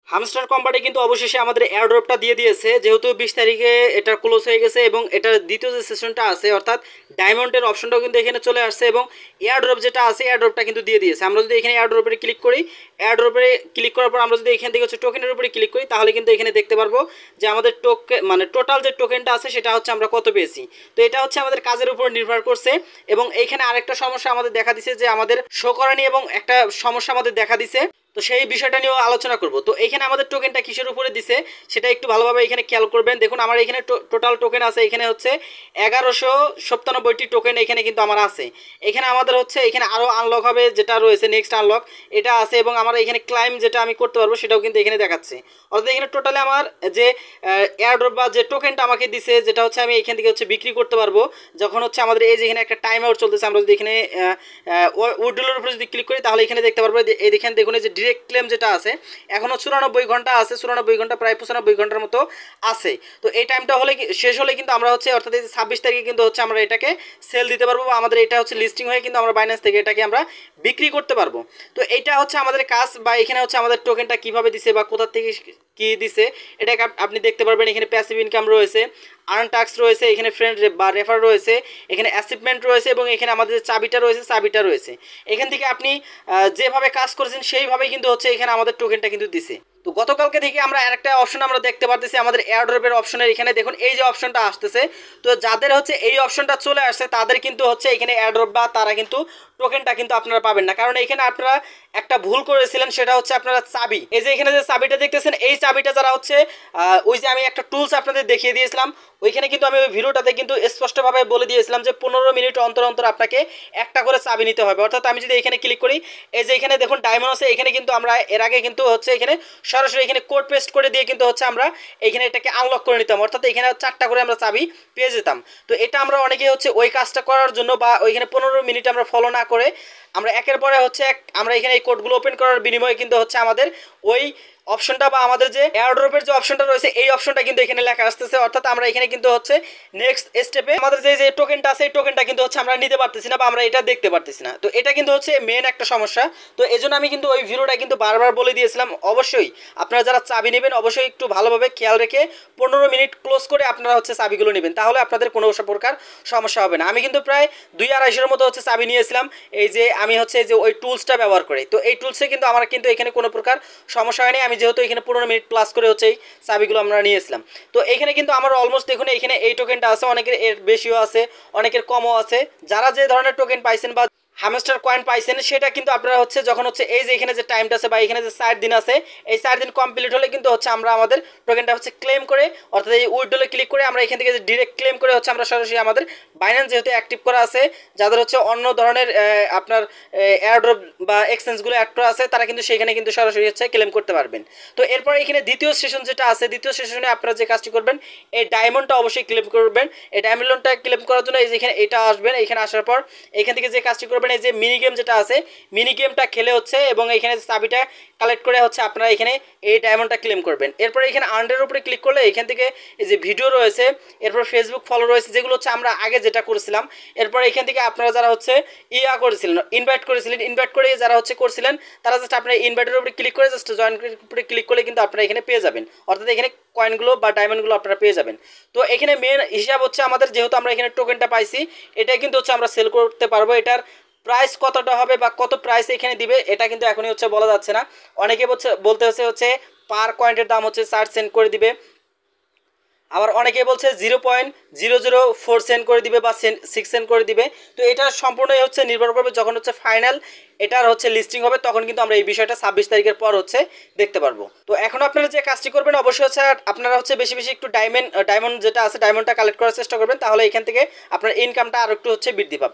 Hamster company কিন্তু অবশেষে আমাদের এয়ারড্রপটা দিয়ে দিয়েছে, যেহেতু 20 তারিখে এটা ক্লোজ হয়ে গেছে এবং এটার দ্বিতীয় যে সেশনটা আছে অর্থাৎ ডায়মন্ডের অপশনটাও কিন্তু এখানে চলে আসছে এবং এয়ারড্রপ যেটা আছে এয়ারড্রপটা কিন্তু দিয়ে দিয়েছে। আমরা যদি এখানে এয়ারড্রপে ক্লিক করি, এয়ারড্রপে ক্লিক করার পর আমরা যদি এখান থেকে হচ্ছে টোকেনের উপরে ক্লিক করি, তাহলে কিন্তু এখানে দেখতে পারবো যে আমাদের টোকেন মানে টোটাল যে টোকেনটা আছে সেটা হচ্ছে আমরা কত পেয়েছি। তো এটা হচ্ছে আমাদের কাজের উপর নির্ভর করছে এবং এইখানে আরেকটা সমস্যা আমাদের দেখা দিছে যে আমাদের শো করেনি এবং একটা সমস্যা আমাদের দেখা দিছে। তো সেই বিষয়টা নিয়েও আলোচনা করব। তো এখানে আমাদের টোকেনটা কিসের উপরে দিছে সেটা একটু ভালোভাবে এখানে খেয়াল করবেন। দেখুন আমার এখানে টোটাল টোকেন আছে এখানে হচ্ছে 1197টি টোকেন এখানে কিন্তু আমার আছে। এখানে আমাদের হচ্ছে এখানে আরও আনলক হবে যেটা রয়েছে নেক্সট আনলক এটা আছে এবং আমার এখানে ক্লাইম যেটা আমি করতে পারবো সেটাও কিন্তু এখানে দেখাচ্ছে। অর্থাৎ এখানে টোটালি আমার যে এয়ারড্রপ বা যে টোকেনটা আমাকে দিছে যেটা হচ্ছে আমি এখান থেকে হচ্ছে বিক্রি করতে পারবো যখন হচ্ছে আমাদের এই যে এখানে একটা টাইম আউট চলতেছে। আমরা যদি এখানে উইথড্রলের উপরে যদি ক্লিক করি তাহলে এখানে দেখতে পারবো এখানে দেখুন এই যে ডিরেক্ট ক্লেম যেটা আছে এখনও 94 ঘন্টা আছে, 94 ঘন্টা প্রায় 95 ঘন্টার মতো আছে। তো এই টাইমটা হলে শেষ হলে কিন্তু আমরা হচ্ছে অর্থাৎ এই 26 তারিখে কিন্তু হচ্ছে আমরা এটাকে সেল দিতে পারবো বা আমাদের এটা হচ্ছে লিস্টিং হয়ে কিন্তু আমরা বাইন্যান্স থেকে এটাকে আমরা বিক্রি করতে পারবো। তো এটা হচ্ছে আমাদের কাজ বা এখানে হচ্ছে আমাদের টোকেনটা কীভাবে দিছে বা কোথা থেকে কী দিছে এটাকে আপনি দেখতে পারবেন। এখানে প্যাসিভ ইনকাম রয়েছে, আর্ন টাস্ক রয়েছে, এখানে ফ্রেন্ড বা রেফার রয়েছে, এখানে অ্যাচিভমেন্ট রয়েছে এবং এখানে আমাদের যে চাবিটা রয়েছে চাবিটা রয়েছে। এখান থেকে আপনি যেভাবে কাজ করেছেন সেইভাবেই কিন্তু হচ্ছে এখানে আমাদের টোকেনটা কিন্তু দিছে। তো গতকালকে থেকে আমরা আরেকটা অপশন আমরা দেখতে পারতেছি আমাদের এয়ারড্রপের অপশনের এখানে দেখুন এই যে অপশনটা আসতেছে। তো যাদের হচ্ছে এই অপশনটা চলে আসছে তাদের কিন্তু হচ্ছে এখানে এয়ারড্রপ বা তারা কিন্তু টোকেনটা কিন্তু আপনারা পাবেন না, কারণ এখানে আপনারা একটা ভুল করেছিলেন সেটা হচ্ছে আপনারা চাবি, এই যে এখানে যে চাবিটা দেখতেছেন এই চাবিটা যারা হচ্ছে ওই যে আমি একটা টুলস আপনাদের দেখিয়ে দিয়েছিলাম ওইখানে কিন্তু আমি ওই ভিডিওটাতে কিন্তু স্পষ্টভাবে বলে দিয়েছিলাম যে 15 মিনিট অন্তর অন্তর আপনাকে একটা করে চাবি নিতে হবে। অর্থাৎ আমি যদি এখানে ক্লিক করি এই যে এখানে দেখুন ডায়মন্ড আছে এখানে কিন্তু আমরা এর আগে কিন্তু হচ্ছে এখানে সরাসরি এখানে কোড পেস্ট করে দিয়ে কিন্তু হচ্ছে আমরা এখানে এটাকে আনলক করে নিতাম, অর্থাৎ এখানে 4টা করে আমরা চাবি পেয়ে যেতাম। তো এটা আমরা অনেকে হচ্ছে ওই কাজটা করার জন্য বা ওইখানে 15 মিনিট আমরা ফলো না করে আমরা একের পরে হচ্ছে আমরা এখানে এই কোডগুলো ওপেন করার বিনিময়ে কিন্তু হচ্ছে আমাদের ওই অপশনটা বা আমাদের যে এয়ারড্রপের যে অপশনটা রয়েছে এই অপশনটা কিন্তু এখানে লেখা আসতেছে। অর্থাৎ আমরা এখানে কিন্তু হচ্ছে নেক্সট স্টেপে আমাদের যে টোকেনটা আছে এই টোকেনটা কিন্তু হচ্ছে আমরা নিতে পারতেছি না বা আমরা এটা দেখতে পারতেছি না। তো এটা কিন্তু হচ্ছে মেন একটা সমস্যা। তো এই জন্য আমি কিন্তু ওই ভিডিওটা কিন্তু বারবার বলে দিয়েছিলাম অবশ্যই আপনারা যারা চাবি নেবেন অবশ্যই একটু ভালোভাবে খেয়াল রেখে 15 মিনিট ক্লোজ করে আপনারা হচ্ছে চাবিগুলো নেবেন, তাহলে আপনাদের কোনো প্রকার সমস্যা হবে না। আমি কিন্তু প্রায় 2-250 মতো হচ্ছে চাবি নিয়েছিলাম এই যে আমি হচ্ছে যে ওই টুলসটা ব্যবহার করি। তো এই টুলসে কিন্তু আমার কিন্তু এখানে কোনো প্রকার সমস্যা হয়নি, আমি যেহেতু এখানে 15 মিনিট প্লাস করে হচ্ছে এই চাবিগুলো আমরা নিয়েছিলাম। তো এখানে কিন্তু আমার অলমোস্ট দেখুন এখানে এই টোকেনটা আছে, অনেকের এর বেশিও আছে অনেকের কমও আছে। যারা যে ধরনের টোকেন পাইছেন বা হ্যামস্টার কয়েন পাইছেন সেটা কিন্তু আপনারা হচ্ছে যখন হচ্ছে এই যে এখানে যে টাইমটা আছে বা এখানে যে 4 দিন আছে এই 4 দিন কমপ্লিট হলে কিন্তু হচ্ছে আমরা আমাদের টোকেনটা হচ্ছে ক্লেম করে অর্থাৎ এই উইথড্রলে ক্লিক করে আমরা এখান থেকে যে ডিরেক্ট ক্লেম করে হচ্ছে আমরা সরাসরি আমাদের বাইন্যান্স যেহেতু অ্যাক্টিভ করা আছে যাদের হচ্ছে অন্য ধরনের আপনার এয়ারড্রপ বা এক্সচেঞ্জগুলো অ্যাড করা আছে তারা কিন্তু সেখানে কিন্তু সরাসরি হচ্ছে ক্লেম করতে পারবেন। তো এরপর এখানে দ্বিতীয় সেশন যেটা আছে দ্বিতীয় সেশনে আপনারা যে কাজটি করবেন এই ডায়মন্ডটা অবশ্যই ক্লেম করবেন। এই ডায়মন্ডটা ক্লেম করার জন্য এই যে এখানে এটা আসবেন, এখানে আসার পর এখান থেকে যে কাজটি করবেন এই যে মিনি গেম যেটা আছে মিনি গেমটা খেলে হচ্ছে এবং এখানে চাবিটা কালেক্ট করে হচ্ছে আপনারা এখানে এই ডায়মন্ডটা ক্লেম করবেন। এরপর এখানে আর্নের উপরে ক্লিক করলে এখান থেকে এই যে ভিডিও রয়েছে এরপর ফেসবুক ফলো রয়েছে যেগুলো হচ্ছে আমরা আগে যেটা করেছিলাম। এরপর এখান থেকে আপনারা যারা হচ্ছে করেছিলেন ইনভাইট করে যারা হচ্ছে করছিলেন তারা জাস্ট আপনার ইনভাইটের উপরে ক্লিক করে জাস্ট জয়েন উপরে ক্লিক করলে কিন্তু আপনারা এখানে পেয়ে যাবেন, অর্থাৎ এখানে কয়েনগুলো বা ডায়মন্ডগুলো আপনারা পেয়ে যাবেন। তো এখানে মেন হিসাব হচ্ছে আমাদের যেহেতু আমরা এখানে টোকেনটা পাইছি এটাই কিন্তু হচ্ছে আমরা সেল করতে পারবো। এটার প্রাইস কতটা হবে বা কত প্রাইস এখানে দিবে এটা কিন্তু এখনই হচ্ছে বলা যাচ্ছে না। অনেকে বলতে হচ্ছে পার কয়েনের দাম হচ্ছে 4 সেন্ট করে দিবে, আবার অনেকে বলছে 0.004 সেন্ট করে দিবে বা 6 সেন্ট করে দিবে। তো এটা সম্পূর্ণই হচ্ছে নির্ভর করবে যখন হচ্ছে ফাইনাল এটার হচ্ছে লিস্টিং হবে তখন কিন্তু আমরা এই বিষয়টা 26 তারিখের পর হচ্ছে দেখতে পারবো। তো এখন আপনারা যে কাজটি করবেন অবশ্যই হচ্ছে আপনারা হচ্ছে বেশি বেশি একটু ডায়মন্ড যেটা আছে ডায়মন্ডটা কালেক্ট করার চেষ্টা করবেন, তাহলে এখান থেকে আপনার ইনকামটা আরও একটু হচ্ছে বৃদ্ধি পাবে।